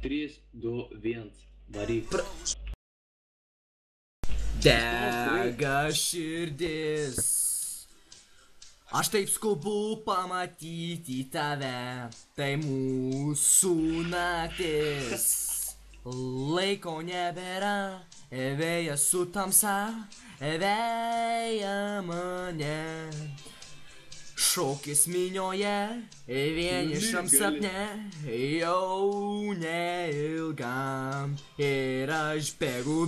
3, 2, 1. Varyk. Dega širdis. Aš taip skubu pamatyti tave, tai mūsų naktis. Laiko nebėra, vėjas su tamsa, veja mane. Šokis minioje, vienišam sapne, jau neilgam. Ir aš bėgu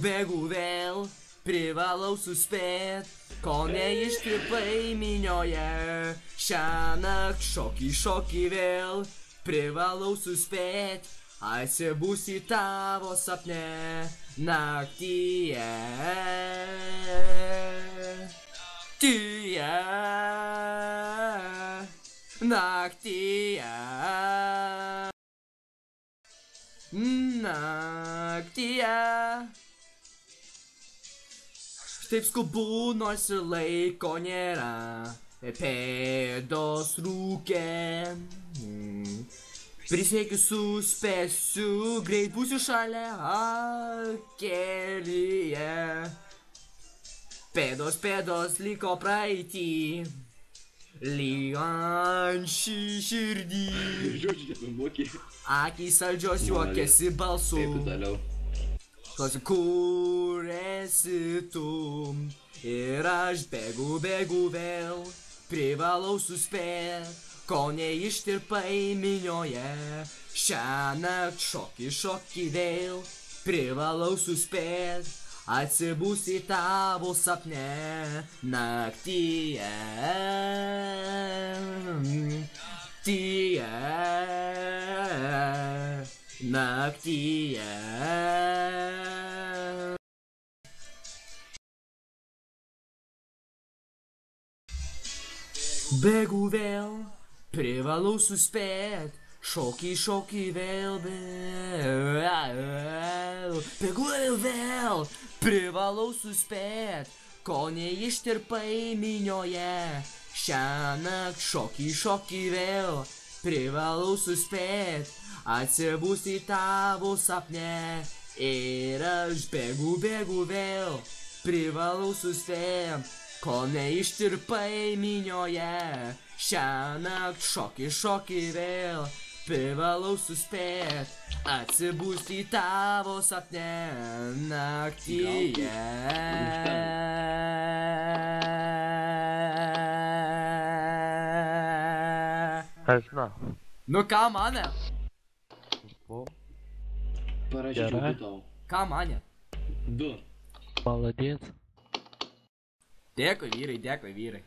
vėl, privalau suspėt, kol neištirpai minioje. Šiąnakt šoki vėl, privalau suspėt, atsibusi tavo sapne naktyje. Naktyje. Taip skubu, nors ir laiko nėra, pėdos rūke. Prisiekiu suspėsiu, greit būsiu šalia kelyje. Pėdos liko praeitį, lyg širdį. Akys saldžios juokiasi balsu. Taip, toliau. Klausiu, kur esi tu? Ir aš bėgu vėl, privalau suspėt, kol neištirpai minioje. Šiąnakt šoki vėl, privalau suspėt, atsibusi tavo sapne naktyje. Naktyje. Bėgu vėl, privalau suspėt, šoki vėl. Bėgu vėl, privalau suspėt, kol neištirpai minioje. Šiąnakt šoki vėl, privalau suspėt, atsibusi tavo sapne. Ir aš bėgu vėl, privalau suspėt, kol neištirpai minioje. Šiąnakt šoki vėl, privalau suspėt, atsibusti tavo sapne naktyje. Aš Nu ką mane? Parašyčiau Gerai. du tau. Ką mane? 2. Молодец. Dėkui vyrai.